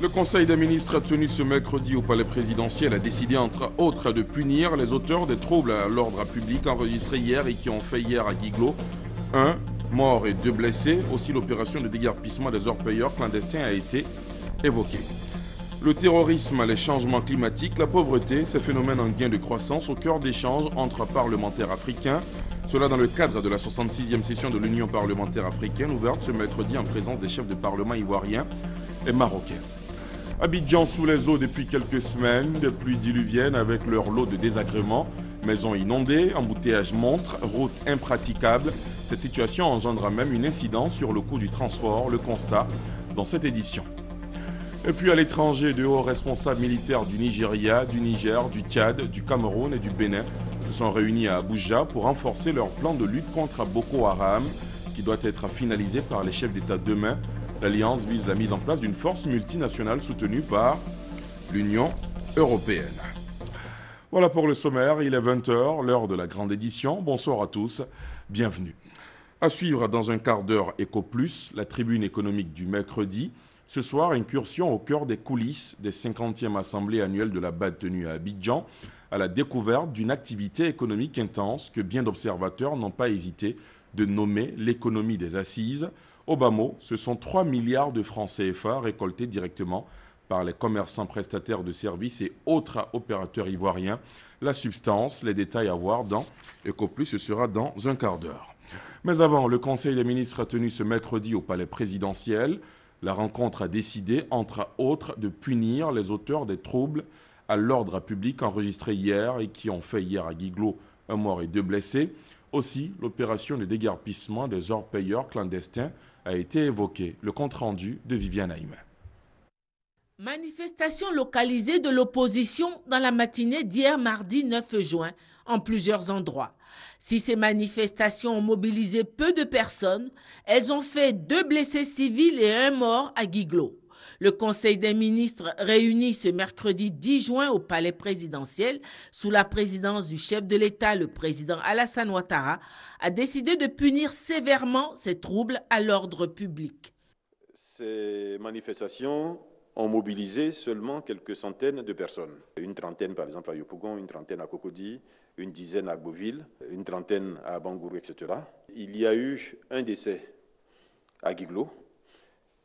Le Conseil des ministres tenu ce mercredi au palais présidentiel a décidé entre autres de punir les auteurs des troubles à l'ordre public enregistrés hier et qui ont fait hier à Guiglo 1 mort et 2 blessés. Aussi l'opération de déguerpissement des orpailleurs clandestins a été évoquée. Le terrorisme, les changements climatiques, la pauvreté, ces phénomènes en gain de croissance au cœur d'échanges entre parlementaires africains. Cela dans le cadre de la 66e session de l'Union parlementaire africaine ouverte ce mercredi en présence des chefs de parlement ivoiriens et marocains. Abidjan sous les eaux depuis quelques semaines, des pluies diluviennes avec leur lot de désagréments, maisons inondées, embouteillages monstres, routes impraticables. Cette situation engendra même une incidence sur le coût du transport, le constat dans cette édition. Et puis à l'étranger, de hauts responsables militaires du Nigeria, du Niger, du Tchad, du Cameroun et du Bénin se sont réunis à Abuja pour renforcer leur plan de lutte contre Boko Haram qui doit être finalisé par les chefs d'État demain. L'Alliance vise la mise en place d'une force multinationale soutenue par l'Union européenne. Voilà pour le sommaire, il est 20h, l'heure de la grande édition. Bonsoir à tous, bienvenue. À suivre dans un quart d'heure Éco Plus, la tribune économique du mercredi. Ce soir, incursion au cœur des coulisses des 50e assemblées annuelles de la BAD tenue à Abidjan, à la découverte d'une activité économique intense que bien d'observateurs n'ont pas hésité de nommer l'économie des assises. Au bas mot, ce sont 3 milliards de francs CFA récoltés directement par les commerçants prestataires de services et autres opérateurs ivoiriens. La substance, les détails à voir dans Ecoplus, ce sera dans un quart d'heure. Mais avant, le Conseil des ministres a tenu ce mercredi au palais présidentiel. La rencontre a décidé, entre autres, de punir les auteurs des troubles à l'ordre public enregistrés hier et qui ont fait hier à Guiglo 1 mort et 2 blessés. Aussi, l'opération de déguerpissement des orpailleurs clandestins a été évoquée. Le compte-rendu de Viviane Haïm. Manifestation localisée de l'opposition dans la matinée d'hier mardi 9 juin en plusieurs endroits. Si ces manifestations ont mobilisé peu de personnes, elles ont fait 2 blessés civils et 1 mort à Guiglo. Le Conseil des ministres réuni ce mercredi 10 juin au palais présidentiel sous la présidence du chef de l'État, le président Alassane Ouattara, a décidé de punir sévèrement ces troubles à l'ordre public. Ces manifestations ont mobilisé seulement quelques centaines de personnes. Une trentaine par exemple à Yopougon, une trentaine à Cocody, une dizaine à Beauville, une trentaine à Bangourou, etc. Il y a eu un décès à Guiglo.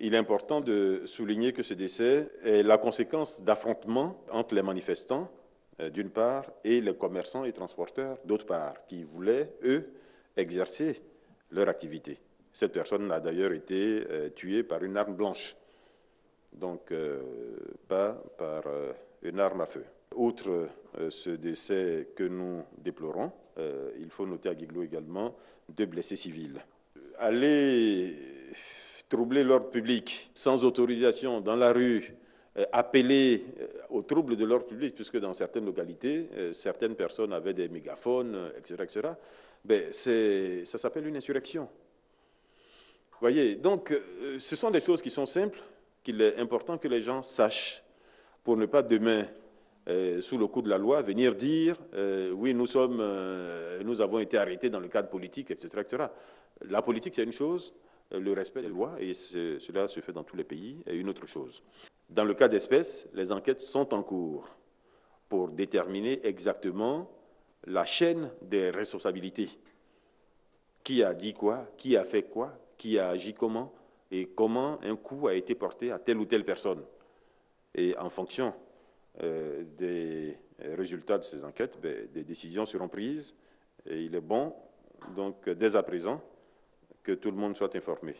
Il est important de souligner que ce décès est la conséquence d'affrontements entre les manifestants, d'une part, et les commerçants et transporteurs, d'autre part, qui voulaient, eux, exercer leur activité. Cette personne a d'ailleurs été tuée par une arme blanche, donc pas par une arme à feu. Outre ce décès que nous déplorons, il faut noter à Guiglo également 2 blessés civils. Aller troubler l'ordre public sans autorisation dans la rue, appeler au trouble de l'ordre public, puisque dans certaines localités, certaines personnes avaient des mégaphones, etc., ça s'appelle une insurrection. Vous voyez, donc ce sont des choses qui sont simples, qu'il est important que les gens sachent, pour ne pas demain, sous le coup de la loi, venir dire oui, nous avons été arrêtés dans le cadre politique, etc., etc. La politique, c'est une chose. Le respect des lois, et cela se fait dans tous les pays, est une autre chose. Dans le cas d'espèce, les enquêtes sont en cours pour déterminer exactement la chaîne des responsabilités. Qui a dit quoi, qui a fait quoi, qui a agi comment, et comment un coup a été porté à telle ou telle personne. Et en fonction des résultats de ces enquêtes, des décisions seront prises, et il est bon, donc, dès à présent, que tout le monde soit informé.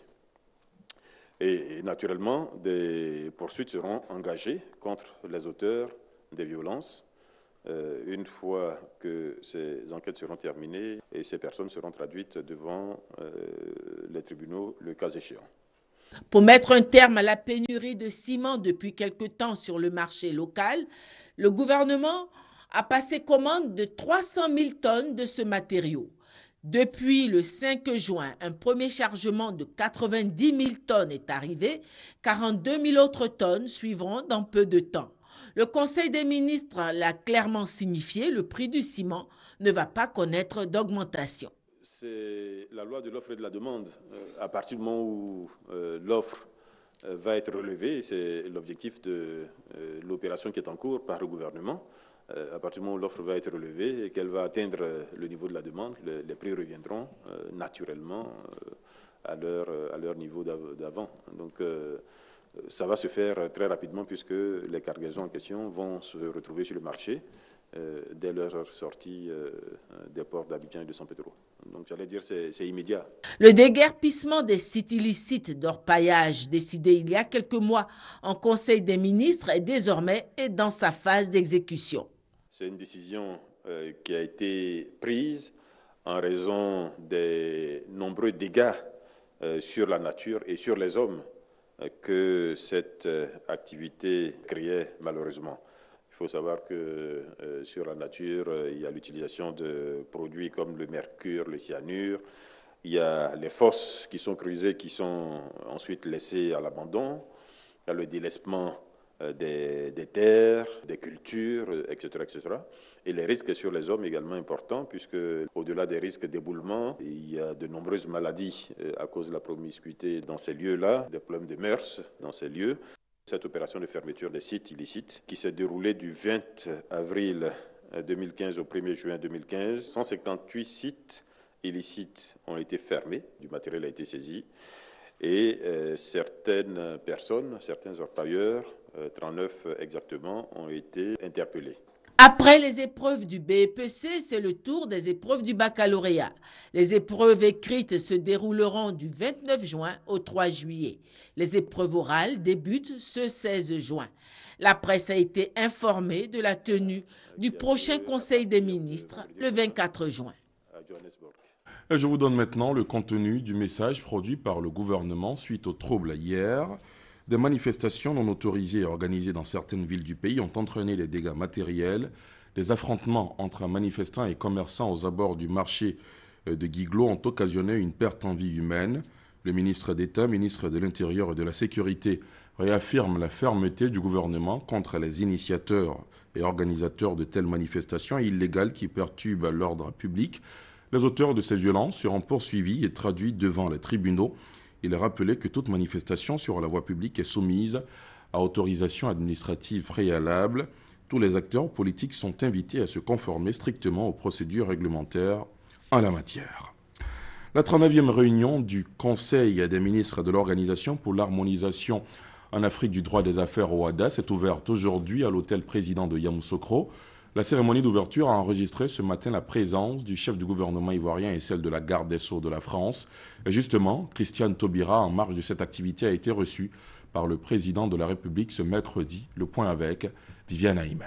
Et naturellement, des poursuites seront engagées contre les auteurs des violences une fois que ces enquêtes seront terminées et ces personnes seront traduites devant les tribunaux, le cas échéant. Pour mettre un terme à la pénurie de ciment depuis quelque temps sur le marché local, le gouvernement a passé commande de 300 000 tonnes de ce matériau. Depuis le 5 juin, un premier chargement de 90 000 tonnes est arrivé, 42 000 autres tonnes suivront dans peu de temps. Le Conseil des ministres l'a clairement signifié, le prix du ciment ne va pas connaître d'augmentation. C'est la loi de l'offre et de la demande. À partir du moment où l'offre va être relevée. C'est l'objectif de l'opération qui est en cours par le gouvernement. À partir du moment où l'offre va être relevée et qu'elle va atteindre le niveau de la demande, les prix reviendront naturellement à leur niveau d'avant. Donc ça va se faire très rapidement puisque les cargaisons en question vont se retrouver sur le marché dès leur sortie des ports d'Abidjan et de San Pedro. Donc j'allais dire c'est immédiat. Le déguerpissement des sites illicites d'orpaillage décidé il y a quelques mois en Conseil des ministres est désormais dans sa phase d'exécution. C'est une décision qui a été prise en raison des nombreux dégâts sur la nature et sur les hommes que cette activité créait malheureusement. Il faut savoir que sur la nature, il y a l'utilisation de produits comme le mercure, le cyanure, il y a les fosses qui sont creusées, qui sont ensuite laissées à l'abandon, il y a le délaissement des terres, des cultures, etc., etc. Et les risques sur les hommes également importants, puisque au-delà des risques d'éboulement, il y a de nombreuses maladies à cause de la promiscuité dans ces lieux-là, des problèmes de mœurs dans ces lieux. Cette opération de fermeture des sites illicites qui s'est déroulée du 20 avril 2015 au 1er juin 2015, 158 sites illicites ont été fermés, du matériel a été saisi et certaines personnes, certains orpailleurs, 39 exactement, ont été interpellés. Après les épreuves du BEPC, c'est le tour des épreuves du baccalauréat. Les épreuves écrites se dérouleront du 29 juin au 3 juillet. Les épreuves orales débutent ce 16 juin. La presse a été informée de la tenue du prochain Conseil des ministres le 24 juin. Et je vous donne maintenant le contenu du message produit par le gouvernement suite aux troubles hier. Des manifestations non autorisées et organisées dans certaines villes du pays ont entraîné des dégâts matériels. Des affrontements entre manifestants et commerçants aux abords du marché de Guiglo ont occasionné une perte en vie humaine. Le ministre d'État, ministre de l'Intérieur et de la Sécurité, réaffirme la fermeté du gouvernement contre les initiateurs et organisateurs de telles manifestations illégales qui perturbent l'ordre public. Les auteurs de ces violences seront poursuivis et traduits devant les tribunaux. Il est rappelé que toute manifestation sur la voie publique est soumise à autorisation administrative préalable. Tous les acteurs politiques sont invités à se conformer strictement aux procédures réglementaires en la matière. La 39e réunion du Conseil des ministres de l'Organisation pour l'harmonisation en Afrique du droit des affaires OHADA s'est ouverte aujourd'hui à l'hôtel président de Yamoussoukro. La cérémonie d'ouverture a enregistré ce matin la présence du chef du gouvernement ivoirien et celle de la garde des Sceaux de la France. Et justement, Christiane Taubira, en marge de cette activité, a été reçue par le président de la République ce mercredi. Le point avec Viviane Haïm.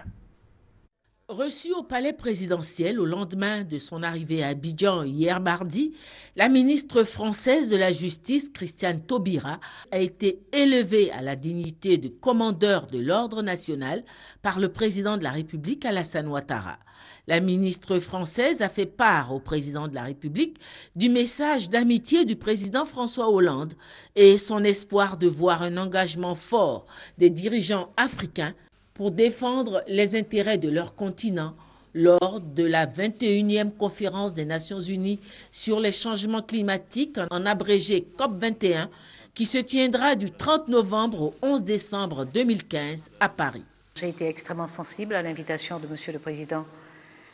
Reçue au palais présidentiel au lendemain de son arrivée à Abidjan hier mardi, la ministre française de la Justice, Christiane Taubira, a été élevée à la dignité de commandeur de l'ordre national par le président de la République, Alassane Ouattara. La ministre française a fait part au président de la République du message d'amitié du président François Hollande et son espoir de voir un engagement fort des dirigeants africains pour défendre les intérêts de leur continent lors de la 21e conférence des Nations Unies sur les changements climatiques, en abrégé COP21, qui se tiendra du 30 novembre au 11 décembre 2015 à Paris. J'ai été extrêmement sensible à l'invitation de Monsieur le Président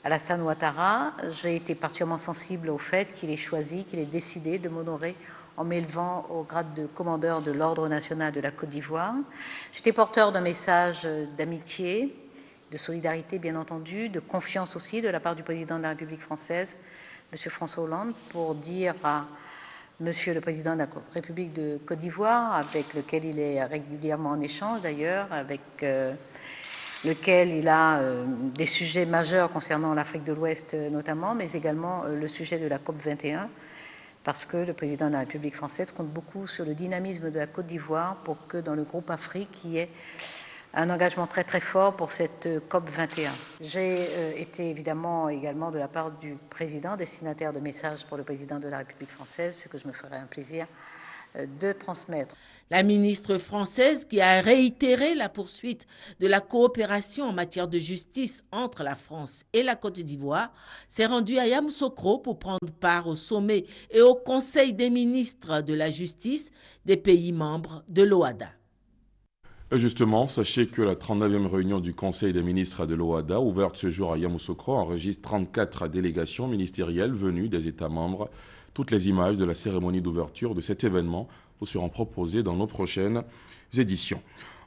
Alassane Ouattara. J'ai été particulièrement sensible au fait qu'il ait choisi, qu'il ait décidé de m'honorer en m'élevant au grade de commandeur de l'Ordre national de la Côte d'Ivoire. J'étais porteur d'un message d'amitié, de solidarité bien entendu, de confiance aussi de la part du président de la République française, M. François Hollande, pour dire à M. le président de la République de Côte d'Ivoire, avec lequel il est régulièrement en échange d'ailleurs, avec lequel il a des sujets majeurs concernant l'Afrique de l'Ouest notamment, mais également le sujet de la COP21, parce que le président de la République française compte beaucoup sur le dynamisme de la Côte d'Ivoire pour que dans le groupe Afrique, il y ait un engagement très très fort pour cette COP21. J'ai été évidemment également de la part du président destinataire de messages pour le président de la République française, ce que je me ferai un plaisir de transmettre. La ministre française, qui a réitéré la poursuite de la coopération en matière de justice entre la France et la Côte d'Ivoire, s'est rendue à Yamoussoukro pour prendre part au sommet et au Conseil des ministres de la justice des pays membres de l'OHADA. Justement, sachez que la 39e réunion du Conseil des ministres de l'OHADA, ouverte ce jour à Yamoussoukro, enregistre 34 délégations ministérielles venues des États membres. Toutes les images de la cérémonie d'ouverture de cet événement vous seront proposées dans nos prochaines éditions.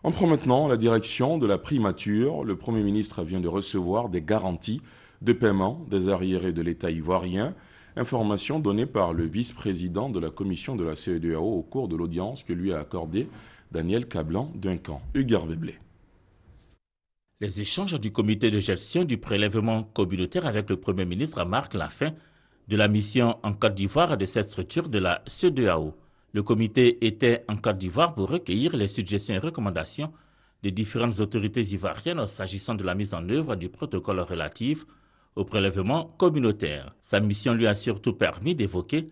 On prend maintenant la direction de la primature. Le Premier ministre vient de recevoir des garanties de paiement des arriérés de l'État ivoirien. Information donnée par le vice-président de la commission de la CEDEAO au cours de l'audience que lui a accordée Daniel Kablan-Duncan. Hugues Veblé. Les échanges du comité de gestion du prélèvement communautaire avec le Premier ministre marquent la fin de la mission en Côte d'Ivoire de cette structure de la CEDEAO. Le comité était en Côte d'Ivoire pour recueillir les suggestions et recommandations des différentes autorités ivoiriennes s'agissant de la mise en œuvre du protocole relatif au prélèvement communautaire. Sa mission lui a surtout permis d'évoquer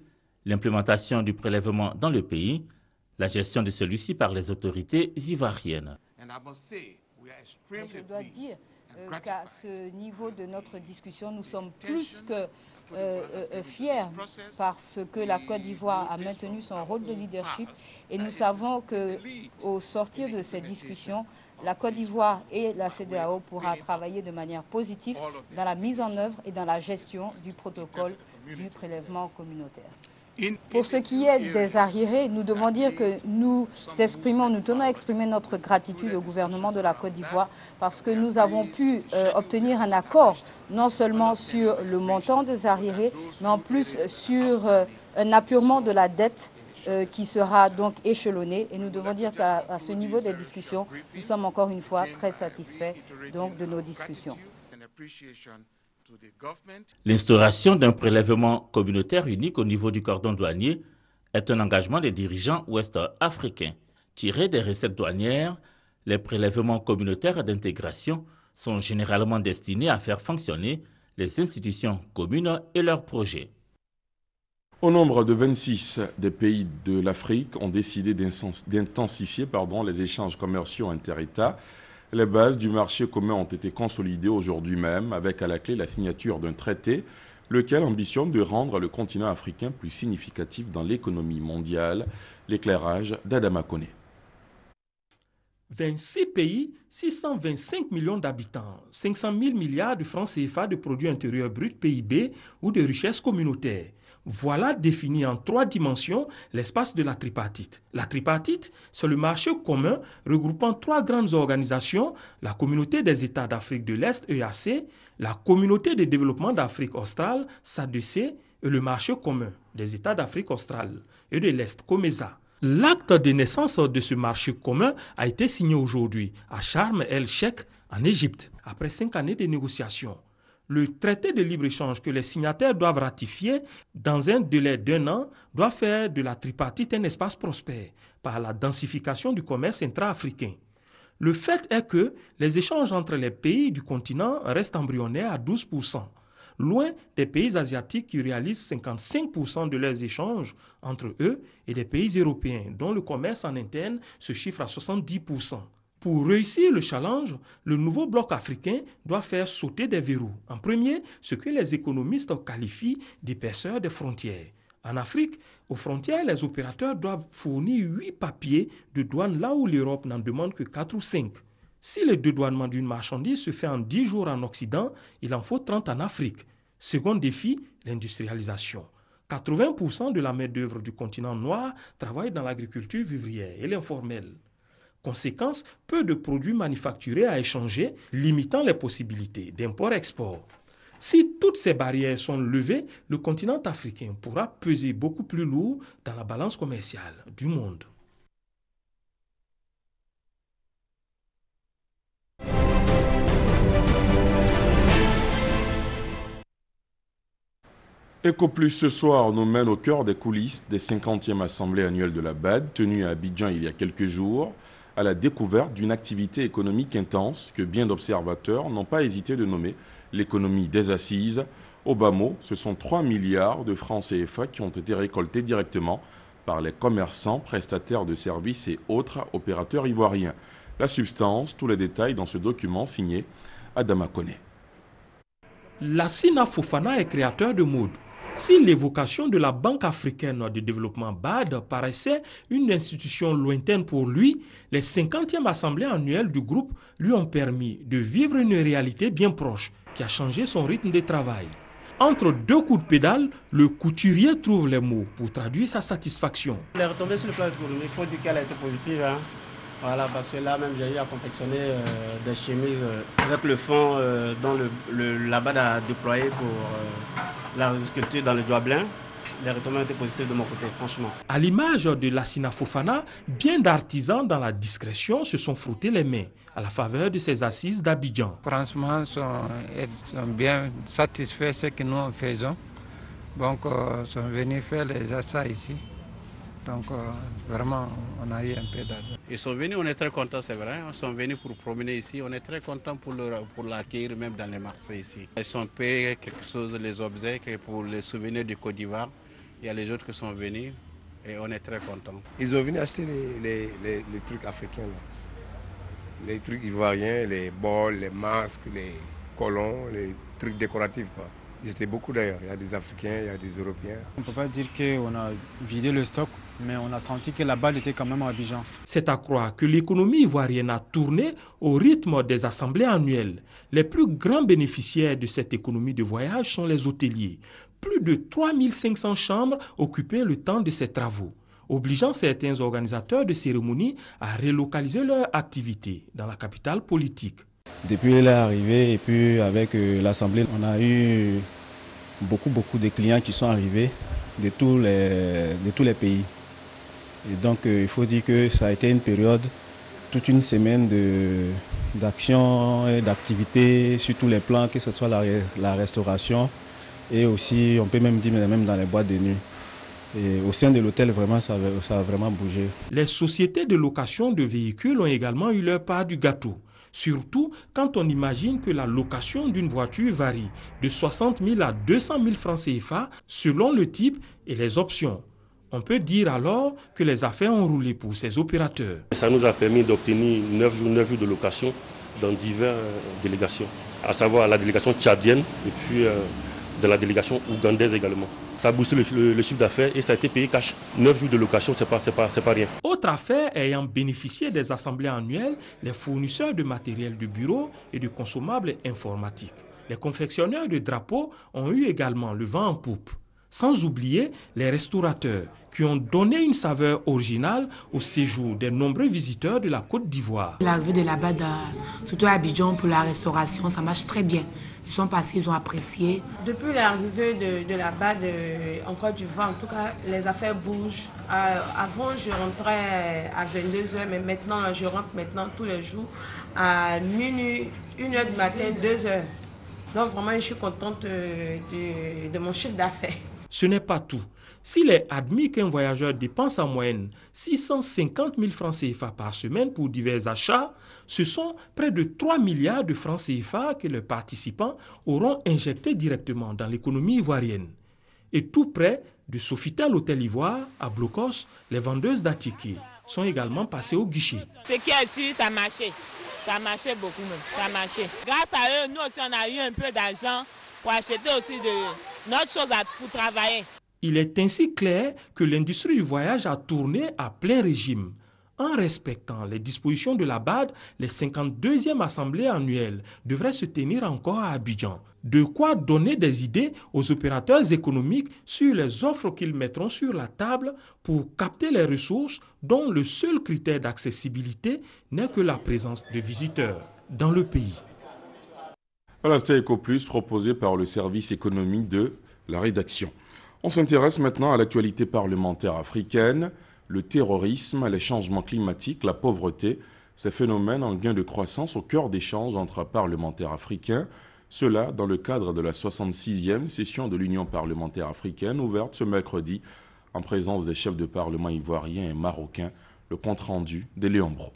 l'implémentation du prélèvement dans le pays, la gestion de celui-ci par les autorités ivoiriennes. Je dois dire qu'à ce niveau de notre discussion, nous sommes plus que fiers parce que la Côte d'Ivoire a maintenu son rôle de leadership et nous savons qu'au sortir de ces discussions, la Côte d'Ivoire et la CEDEAO pourra travailler de manière positive dans la mise en œuvre et dans la gestion du protocole du prélèvement communautaire. Pour ce qui est des arriérés, nous devons dire que nous tenons à exprimer notre gratitude au gouvernement de la Côte d'Ivoire parce que nous avons pu obtenir un accord non seulement sur le montant des arriérés, mais en plus sur un apurement de la dette qui sera donc échelonné. Et nous devons dire qu'à ce niveau des discussions, nous sommes encore une fois très satisfaits donc, de nos discussions. L'instauration d'un prélèvement communautaire unique au niveau du cordon douanier est un engagement des dirigeants ouest-africains. Tirés des recettes douanières, les prélèvements communautaires d'intégration sont généralement destinés à faire fonctionner les institutions communes et leurs projets. Au nombre de 26 des pays de l'Afrique ont décidé d'intensifier les échanges commerciaux inter-États. Les bases du marché commun ont été consolidées aujourd'hui même, avec à la clé la signature d'un traité, lequel ambitionne de rendre le continent africain plus significatif dans l'économie mondiale. L'éclairage d'Adama Koné. 26 pays, 625 millions d'habitants, 500 000 milliards de francs CFA de produits intérieurs bruts PIB ou de richesses communautaires. Voilà défini en 3 dimensions l'espace de la tripartite. La tripartite, c'est le marché commun regroupant 3 grandes organisations, la Communauté des États d'Afrique de l'Est, EAC, la Communauté de développement d'Afrique australe, SADC, et le marché commun des États d'Afrique australe et de l'Est, COMESA. L'acte de naissance de ce marché commun a été signé aujourd'hui à Sharm el-Sheikh, en Égypte, après 5 années de négociations. Le traité de libre-échange que les signataires doivent ratifier dans un délai d'1 an doit faire de la tripartite un espace prospère par la densification du commerce intra-africain. Le fait est que les échanges entre les pays du continent restent embryonnaires à 12%, loin des pays asiatiques qui réalisent 55% de leurs échanges entre eux et des pays européens dont le commerce en interne se chiffre à 70%. Pour réussir le challenge, le nouveau bloc africain doit faire sauter des verrous. En premier, ce que les économistes qualifient d'épaisseur des frontières. En Afrique, aux frontières, les opérateurs doivent fournir 8 papiers de douane là où l'Europe n'en demande que 4 ou 5. Si le dédouanement d'une marchandise se fait en 10 jours en Occident, il en faut 30 en Afrique. Second défi, l'industrialisation. 80% de la main-d'œuvre du continent noir travaille dans l'agriculture vivrière et l'informel. Conséquence, peu de produits manufacturés à échanger, limitant les possibilités d'import-export. Si toutes ces barrières sont levées, le continent africain pourra peser beaucoup plus lourd dans la balance commerciale du monde. EcoPlus ce soir nous mène au cœur des coulisses des 50e assemblées annuelles de la BAD, tenue à Abidjan il y a quelques jours, à la découverte d'une activité économique intense que bien d'observateurs n'ont pas hésité de nommer l'économie des assises. Au bas mot, ce sont 3 milliards de francs CFA qui ont été récoltés directement par les commerçants, prestataires de services et autres opérateurs ivoiriens. La substance, tous les détails dans ce document signé Adama Koné. Lassina Fofana est créateur de mode. Si l'évocation de la Banque africaine de développement BAD paraissait une institution lointaine pour lui, les 50e assemblées annuelles du groupe lui ont permis de vivre une réalité bien proche qui a changé son rythme de travail. Entre deux coups de pédale, le couturier trouve les mots pour traduire sa satisfaction. Les retombées sur le plan économique, il faut dire qu'elle a été positive. Voilà, parce que là même j'ai eu à confectionner des chemises avec le fond dont la BAD a déployé pour l'agriculture dans le Douablin. Les retombées ont été positives de mon côté, franchement. À l'image de Lassina Fofana, bien d'artisans dans la discrétion se sont frottés les mains à la faveur de ces assises d'Abidjan. Franchement, ils sont bien satisfaits de ce que nous faisons. Donc, ils sont venus faire les achats ici. Donc, vraiment, on a eu un peu d'argent. Ils sont venus, on est très contents, c'est vrai. Ils sont venus pour promener ici. On est très contents pour l'accueillir même dans les marchés ici. Ils sont payés quelque chose, les obsèques, pour les souvenirs du Côte d'Ivoire. Il y a les autres qui sont venus et on est très contents. Ils ont venu acheter les trucs africains, là. Les trucs ivoiriens, les bols, les masques, les colons, les trucs décoratifs, quoi. Ils étaient beaucoup d'ailleurs. Il y a des Africains, il y a des Européens. On ne peut pas dire qu'on a vidé le stock, mais on a senti que la balle était quand même à Abidjan. C'est à croire que l'économie ivoirienne a tourné au rythme des assemblées annuelles. Les plus grands bénéficiaires de cette économie de voyage sont les hôteliers. Plus de 3500 chambres occupaient le temps de ces travaux, obligeant certains organisateurs de cérémonies à relocaliser leur activité dans la capitale politique. Depuis l'arrivée et puis avec l'Assemblée, on a eu beaucoup de clients qui sont arrivés de tous les pays. Et donc il faut dire que ça a été une période, toute une semaine d'action et d'activité sur tous les plans, que ce soit la restauration et aussi, on peut même dire, même dans les boîtes de nuit. Et au sein de l'hôtel, vraiment, ça a vraiment bougé. Les sociétés de location de véhicules ont également eu leur part du gâteau. Surtout quand on imagine que la location d'une voiture varie de 60 000 à 200 000 francs CFA selon le type et les options. On peut dire alors que les affaires ont roulé pour ces opérateurs. Ça nous a permis d'obtenir 9 jours de location dans diverses délégations, à savoir la délégation tchadienne et puis dans la délégation ougandaise également. Ça a boosté le chiffre d'affaires et ça a été payé cash. 9 jours de location, c'est pas rien. Autre affaire ayant bénéficié des assemblées annuelles, les fournisseurs de matériel de bureau et de consommables informatiques. Les confectionneurs de drapeaux ont eu également le vent en poupe. Sans oublier les restaurateurs qui ont donné une saveur originale au séjour des nombreux visiteurs de la Côte d'Ivoire. L'arrivée de la BAD, surtout à Abidjan pour la restauration, ça marche très bien. Ils sont passés, ils ont apprécié. Depuis l'arrivée de la BAD en Côte d'Ivoire, en tout cas, les affaires bougent. Avant, je rentrais à 22h, mais maintenant, je rentre tous les jours à minuit, 1h du matin, 2h. Donc vraiment, je suis contente de mon chiffre d'affaires. Ce n'est pas tout. S'il est admis qu'un voyageur dépense en moyenne 650 000 francs CFA par semaine pour divers achats, ce sont près de 3 milliards de francs CFA que les participants auront injectés directement dans l'économie ivoirienne. Et tout près de Sofitel Hôtel Ivoire, à Blocos, les vendeuses d'Atiké sont également passées au guichet. Ce qui est sûr, ça marchait. Ça marchait beaucoup même. Ça marchait. Grâce à eux, nous aussi, on a eu un peu d'argent pour acheter aussi notre chose pour travailler. Il est ainsi clair que l'industrie du voyage a tourné à plein régime. En respectant les dispositions de la BAD, les 52e assemblées annuelles devraient se tenir encore à Abidjan. De quoi donner des idées aux opérateurs économiques sur les offres qu'ils mettront sur la table pour capter les ressources dont le seul critère d'accessibilité n'est que la présence de visiteurs dans le pays. Voilà, c'était EcoPlus proposé par le service économique de la rédaction. On s'intéresse maintenant à l'actualité parlementaire africaine, le terrorisme, les changements climatiques, la pauvreté, ces phénomènes en gain de croissance au cœur d'échanges entre parlementaires africains, cela dans le cadre de la 66e session de l'Union parlementaire africaine ouverte ce mercredi en présence des chefs de parlement ivoiriens et marocains, le compte-rendu de Léon Bro.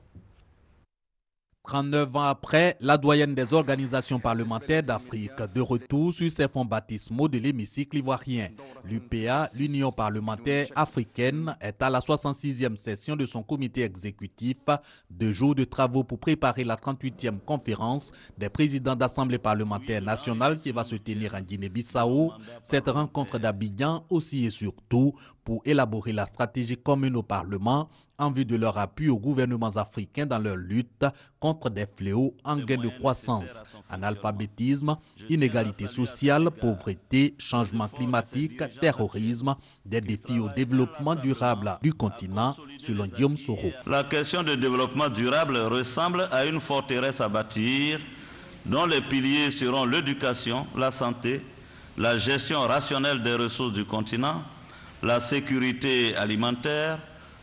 39 ans après, la doyenne des organisations parlementaires d'Afrique, de retour sur ses fonds baptismaux de l'hémicycle ivoirien. L'UPA, l'Union parlementaire africaine, est à la 66e session de son comité exécutif, 2 jours de travaux pour préparer la 38e conférence des présidents d'Assemblée parlementaire nationale qui va se tenir en Guinée-Bissau. Cette rencontre d'Abidjan aussi et surtout pour élaborer la stratégie commune au Parlement en vue de leur appui aux gouvernements africains dans leur lutte contre des fléaux en gain de croissance, analphabétisme, inégalité sociale, pauvreté, changement climatique, terrorisme, des défis au développement durable du continent, selon Guillaume Soro. La question du développement durable ressemble à une forteresse à bâtir dont les piliers seront l'éducation, la santé, la gestion rationnelle des ressources du continent, la sécurité alimentaire,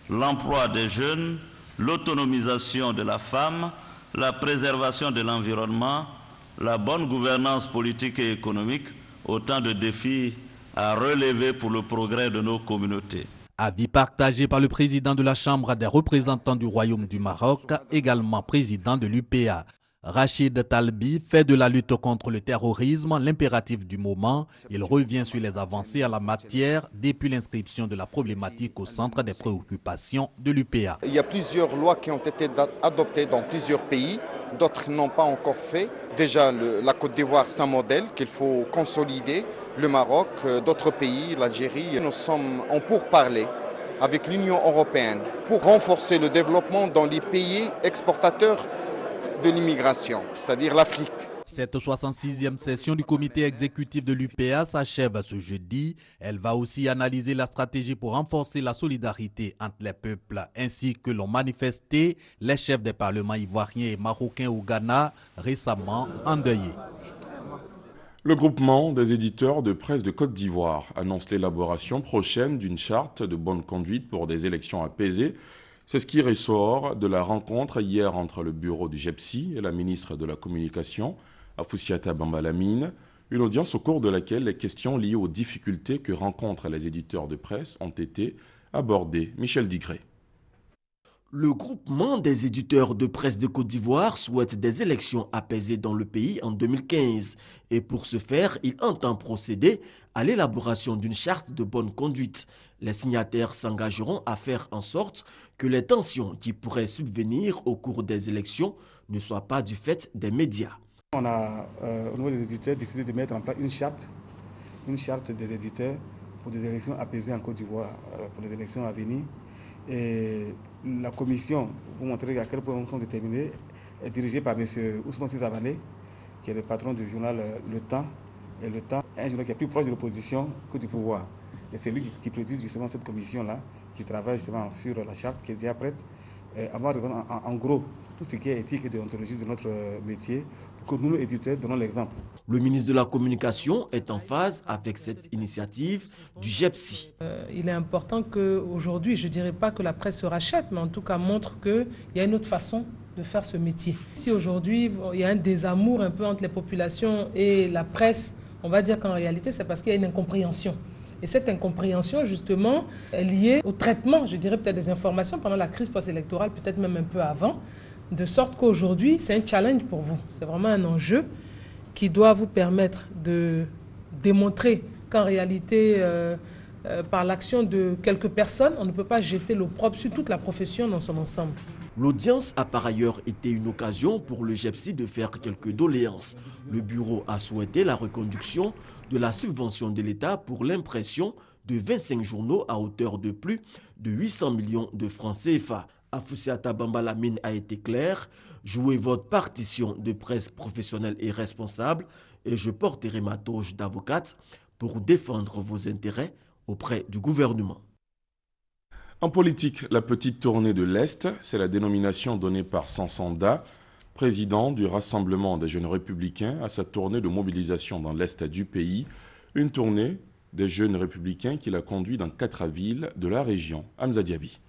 l'emploi des jeunes, l'autonomisation de la femme, la préservation de l'environnement, la bonne gouvernance politique et économique, autant de défis à relever pour le progrès de nos communautés. Avis partagé par le président de la Chambre des représentants du Royaume du Maroc, également président de l'UPA. Rachid Talbi fait de la lutte contre le terrorisme l'impératif du moment. Il revient sur les avancées en la matière depuis l'inscription de la problématique au centre des préoccupations de l'UPA. Il y a plusieurs lois qui ont été adoptées dans plusieurs pays, d'autres n'ont pas encore fait. Déjà, la Côte d'Ivoire, c'est un modèle qu'il faut consolider. Le Maroc, d'autres pays, l'Algérie, nous sommes en pourparlers avec l'Union européenne pour renforcer le développement dans les pays exportateurs de l'immigration, c'est-à-dire l'Afrique. Cette 66e session du comité exécutif de l'UPA s'achève ce jeudi. Elle va aussi analyser la stratégie pour renforcer la solidarité entre les peuples, ainsi que l'ont manifesté les chefs des parlements ivoiriens et marocains au Ghana, récemment endeuillés. Le groupement des éditeurs de presse de Côte d'Ivoire annonce l'élaboration prochaine d'une charte de bonne conduite pour des élections apaisées. C'est ce qui ressort de la rencontre hier entre le bureau du GEPSI et la ministre de la Communication, Afoussiata Bamba Lamine, une audience au cours de laquelle les questions liées aux difficultés que rencontrent les éditeurs de presse ont été abordées. Michel Digré. Le groupement des éditeurs de presse de Côte d'Ivoire souhaite des élections apaisées dans le pays en 2015 et pour ce faire, il entend procéder à l'élaboration d'une charte de bonne conduite. Les signataires s'engageront à faire en sorte que les tensions qui pourraient subvenir au cours des élections ne soient pas du fait des médias. On a, au niveau des éditeurs, décidé de mettre en place une charte des éditeurs pour des élections apaisées en Côte d'Ivoire, pour les élections à venir. Et la commission, pour montrer à quel point nous sommes déterminés, est dirigée par M. Ousmane Savané, qui est le patron du journal Le Temps. Et Le Temps est un journal qui est plus proche de l'opposition que du pouvoir. Et c'est lui qui préside justement cette commission-là, qui travaille justement sur la charte qui est déjà prête. Avant de répondre en gros tout ce qui est éthique et déontologie de notre métier, pour que nous, éditeurs, donnons l'exemple. Le ministre de la Communication est en phase avec cette initiative du GEPSI. Il est important qu'aujourd'hui, je ne dirais pas que la presse se rachète, mais en tout cas montre qu'il y a une autre façon de faire ce métier. Si aujourd'hui, il y a un désamour un peu entre les populations et la presse, on va dire qu'en réalité, c'est parce qu'il y a une incompréhension. Et cette incompréhension, justement, est liée au traitement, je dirais peut-être des informations pendant la crise post-électorale, peut-être même un peu avant, de sorte qu'aujourd'hui, c'est un challenge pour vous. C'est vraiment un enjeu qui doit vous permettre de démontrer qu'en réalité, par l'action de quelques personnes, on ne peut pas jeter l'opprobre sur toute la profession dans son ensemble. L'audience a par ailleurs été une occasion pour le GEPSI de faire quelques doléances. Le bureau a souhaité la reconduction de la subvention de l'État pour l'impression de 25 journaux à hauteur de plus de 800 millions de francs CFA. Afoussiata Bamba Lamine a été clair, jouez votre partition de presse professionnelle et responsable et je porterai ma toge d'avocate pour défendre vos intérêts auprès du gouvernement. En politique, la petite tournée de l'Est, c'est la dénomination donnée par Sansanda, président du Rassemblement des jeunes républicains, à sa tournée de mobilisation dans l'Est du pays. Une tournée des jeunes républicains qu'il a conduit dans 4 villes de la région. Hamza Diaby.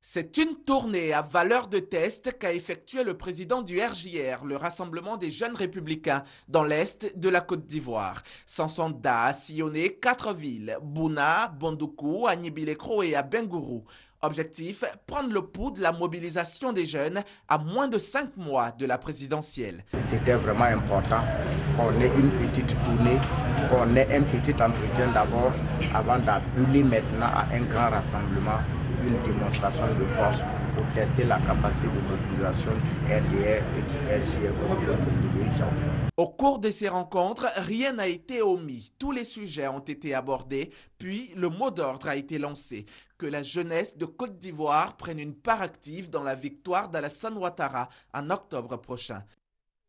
C'est une tournée à valeur de test qu'a effectué le président du RJR, le Rassemblement des jeunes républicains, dans l'est de la Côte d'Ivoire. Sansonda a sillonné 4 villes, Bouna, Bondoukou, Agnibilekro et Abengourou. Objectif, prendre le pouls de la mobilisation des jeunes à moins de 5 mois de la présidentielle. C'était vraiment important qu'on ait une petite tournée, qu'on ait un petit entretien d'abord avant d'appeler maintenant à un grand rassemblement, une démonstration de force pour tester la capacité de mobilisation du RDR et du RJR au niveau de l'État. Au cours de ces rencontres, rien n'a été omis. Tous les sujets ont été abordés, puis le mot d'ordre a été lancé. Que la jeunesse de Côte d'Ivoire prenne une part active dans la victoire d'Alassane Ouattara en octobre prochain.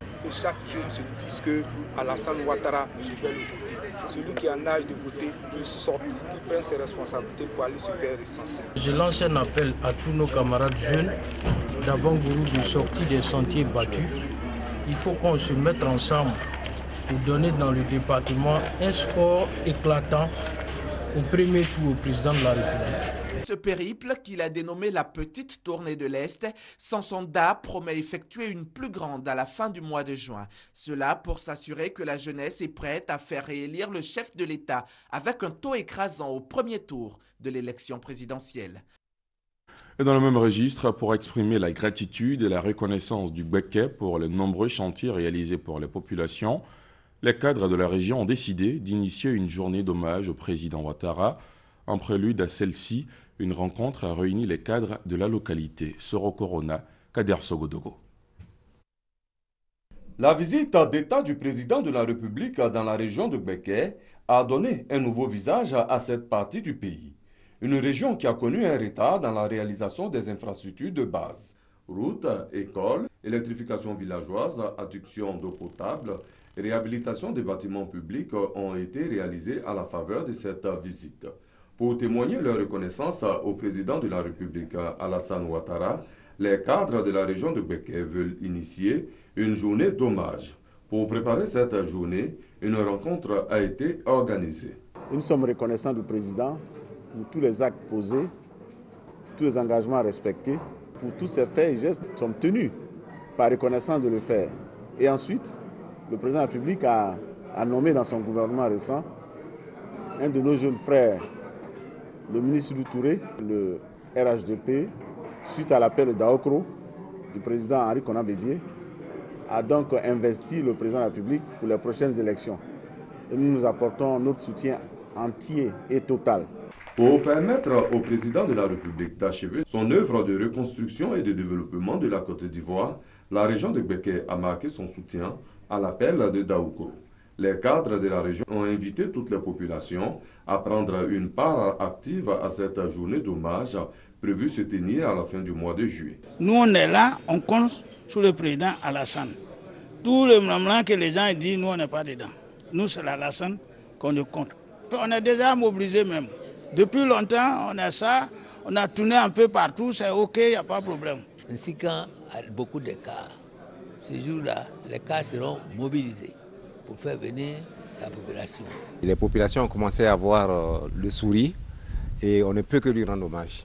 Que chaque jeune se dise que Alassane Ouattara, je vais le voter. Celui qui est en âge de voter, qu'il sorte, qu'il prenne ses responsabilités pour aller se faire recenser. Je lance un appel à tous nos camarades jeunes d'Abangourou de sortir des sentiers battus. Il faut qu'on se mette ensemble pour donner dans le département un score éclatant au premier tour au président de la République. Ce périple, qu'il a dénommé la petite tournée de l'Est, Sansonda promet effectuer une plus grande à la fin du mois de juin. Cela pour s'assurer que la jeunesse est prête à faire réélire le chef de l'État avec un taux écrasant au premier tour de l'élection présidentielle. Et dans le même registre, pour exprimer la gratitude et la reconnaissance du Gbeke pour les nombreux chantiers réalisés pour les populations, les cadres de la région ont décidé d'initier une journée d'hommage au président Ouattara. En prélude à celle-ci, une rencontre a réuni les cadres de la localité. Soro Corona, Kader Sogodogo. La visite d'État du président de la République dans la région de Gbeke a donné un nouveau visage à cette partie du pays. Une région qui a connu un retard dans la réalisation des infrastructures de base. Routes, écoles, électrification villageoise, adduction d'eau potable, réhabilitation des bâtiments publics ont été réalisés à la faveur de cette visite. Pour témoigner leur reconnaissance au président de la République, Alassane Ouattara, les cadres de la région de Gbeke veulent initier une journée d'hommage. Pour préparer cette journée, une rencontre a été organisée. Nous sommes reconnaissants du président pour tous les actes posés, tous les engagements respectés, pour tous ces faits et gestes qui sont tenus par reconnaissance de le faire. Et ensuite, le président de la République a nommé dans son gouvernement récent un de nos jeunes frères, le ministre du Touré, le RHDP, suite à l'appel d'Aokro du président Henri Konan Bédié, a donc investi le président de la République pour les prochaines élections. Et nous apportons notre soutien entier et total. Pour permettre au président de la République d'achever son œuvre de reconstruction et de développement de la Côte d'Ivoire, la région de Gbeke a marqué son soutien à l'appel de Daoukro. Les cadres de la région ont invité toutes les populations à prendre une part active à cette journée d'hommage prévue se tenir à la fin du mois de juillet. Nous, on est là, on compte sur le président Alassane. Tout le moment que les gens disent, nous, on n'est pas dedans. Nous, c'est l'Alassane qu'on ne compte. On est déjà mobilisés même. Depuis longtemps, on a ça, on a tourné un peu partout, c'est OK, il n'y a pas de problème. Ainsi qu'à beaucoup de cas, ce jour-là, les cas seront mobilisés pour faire venir la population. Les populations ont commencé à avoir le sourire et on ne peut que lui rendre hommage.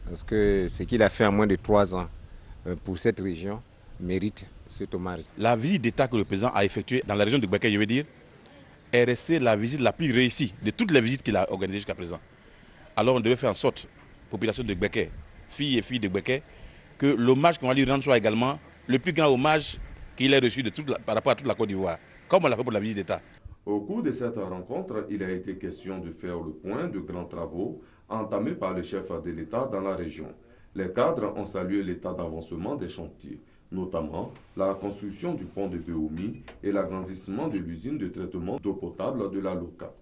Parce que ce qu'il a fait en moins de 3 ans pour cette région mérite cet hommage. La visite d'État que le président a effectuée dans la région de Gbeke, je veux dire, est restée la visite la plus réussie de toutes les visites qu'il a organisées jusqu'à présent. Alors on devait faire en sorte, population de Gbeke, filles et filles de Gbeke, que l'hommage qu'on va lui rendre soit également le plus grand hommage qu'il ait reçu par rapport à toute la Côte d'Ivoire, comme on l'a fait pour la visite d'État. Au cours de cette rencontre, il a été question de faire le point de grands travaux entamés par le chef de l'État dans la région. Les cadres ont salué l'état d'avancement des chantiers, notamment la construction du pont de Béoumi et l'agrandissement de l'usine de traitement d'eau potable de la Loca.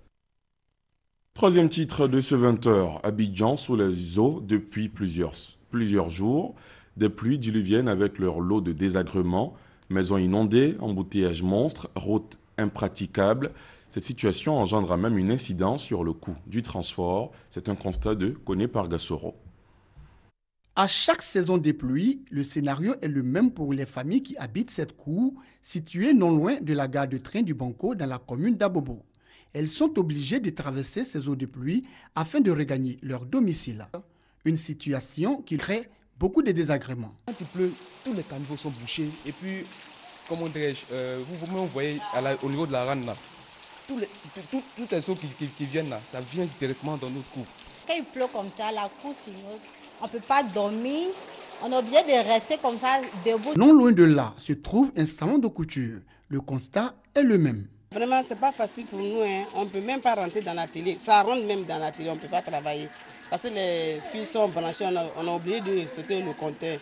Troisième titre de ce 20h, Abidjan sous les eaux depuis plusieurs jours. Des pluies diluviennes avec leur lot de désagréments, maisons inondées, embouteillages monstres, routes impraticables. Cette situation engendre même une incidence sur le coût du transport. C'est un constat de Koné Pargassoro. À chaque saison des pluies, le scénario est le même pour les familles qui habitent cette cour, située non loin de la gare de train du Banco dans la commune d'Abobo. Elles sont obligées de traverser ces eaux de pluie afin de regagner leur domicile. Une situation qui crée beaucoup de désagréments. Quand il pleut, tous les caniveaux sont bouchés et puis, comment dirais-je, vous voyez au niveau de la rane là, toutes les eaux qui viennent là, ça vient directement dans notre cour. Quand il pleut comme ça, la cour sinon on ne peut pas dormir. On est obligé de rester comme ça, debout. Non loin de là se trouve un salon de couture. Le constat est le même. Vraiment, ce n'est pas facile pour nous. On ne peut même pas rentrer dans l'atelier. Ça rentre même dans l'atelier, on ne peut pas travailler. Parce que les fils sont branchés, on a oublié de sauter le compteur.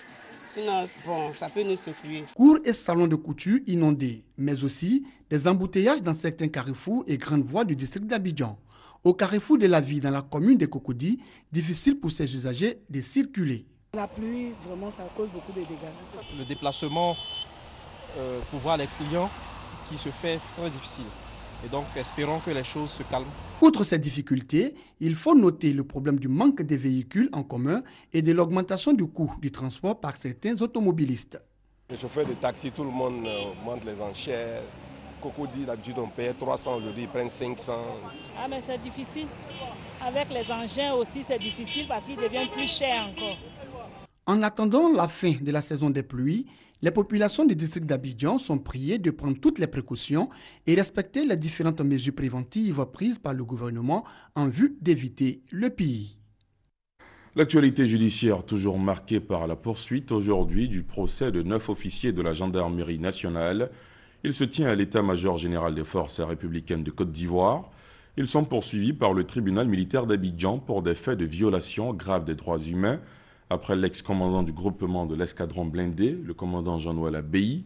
Sinon, bon, ça peut nous secouer. Cours et salons de couture inondés, mais aussi des embouteillages dans certains carrefours et grandes voies du district d'Abidjan. Au carrefour de la ville, dans la commune de Cocody, difficile pour ses usagers de circuler. La pluie, vraiment, ça cause beaucoup de dégâts. Le déplacement pour voir les clients qui se fait très difficile. Et donc, espérons que les choses se calment. Outre ces difficultés, il faut noter le problème du manque de véhicules en commun et de l'augmentation du coût du transport par certains automobilistes. Les chauffeurs de taxi, tout le monde monte les enchères. Cocody, d'habitude, on paye 300, aujourd'hui, ils prennent 500. Ah, mais c'est difficile. Avec les engins aussi, c'est difficile parce qu'ils deviennent plus chers encore. En attendant la fin de la saison des pluies, les populations du district d'Abidjan sont priées de prendre toutes les précautions et respecter les différentes mesures préventives prises par le gouvernement en vue d'éviter le pire. L'actualité judiciaire toujours marquée par la poursuite aujourd'hui du procès de 9 officiers de la gendarmerie nationale. Il se tient à l'état-major général des forces républicaines de Côte d'Ivoire. Ils sont poursuivis par le tribunal militaire d'Abidjan pour des faits de violation grave des droits humains. Après l'ex-commandant du groupement de l'escadron blindé, le commandant Jean-Noël Abbaye,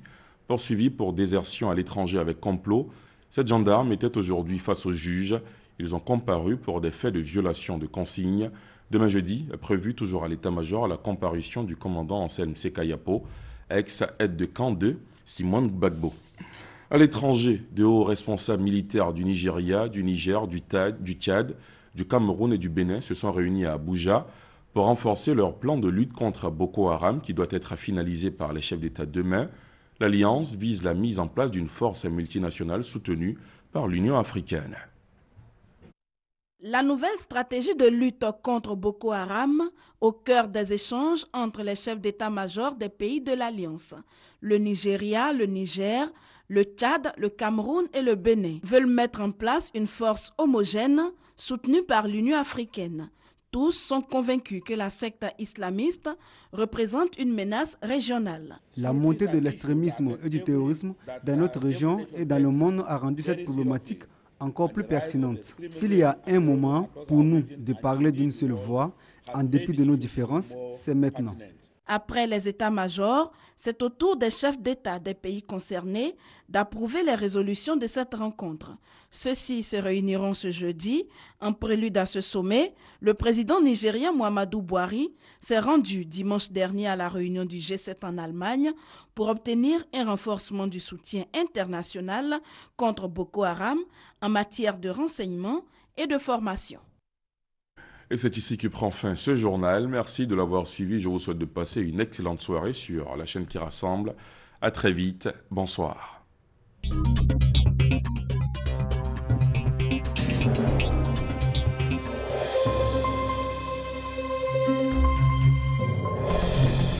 poursuivi pour désertion à l'étranger avec complot, cette gendarme était aujourd'hui face aux juges. Ils ont comparu pour des faits de violation de consignes. Demain jeudi est prévu toujours à l'état-major la comparution du commandant Anselme Sekayapo, ex-aide de camp de Simone Gbagbo. À l'étranger, de hauts responsables militaires du Nigeria, du Niger, du Tchad, du Cameroun et du Bénin se sont réunis à Abuja pour renforcer leur plan de lutte contre Boko Haram qui doit être finalisé par les chefs d'État demain. L'Alliance vise la mise en place d'une force multinationale soutenue par l'Union africaine. La nouvelle stratégie de lutte contre Boko Haram au cœur des échanges entre les chefs d'état-major des pays de l'Alliance. Le Nigeria, le Niger, le Tchad, le Cameroun et le Bénin veulent mettre en place une force homogène soutenue par l'Union africaine. Tous sont convaincus que la secte islamiste représente une menace régionale. La montée de l'extrémisme et du terrorisme dans notre région et dans le monde a rendu cette problématique encore plus pertinente. S'il y a un moment pour nous de parler d'une seule voix, en dépit de nos différences, c'est maintenant. Après les états-majors, c'est au tour des chefs d'État des pays concernés d'approuver les résolutions de cette rencontre. Ceux-ci se réuniront ce jeudi. En prélude à ce sommet, le président nigérien Muhammadu Buhari s'est rendu dimanche dernier à la réunion du G7 en Allemagne pour obtenir un renforcement du soutien international contre Boko Haram en matière de renseignement et de formation. Et c'est ici que prend fin ce journal. Merci de l'avoir suivi. Je vous souhaite de passer une excellente soirée sur la chaîne qui rassemble. À très vite. Bonsoir.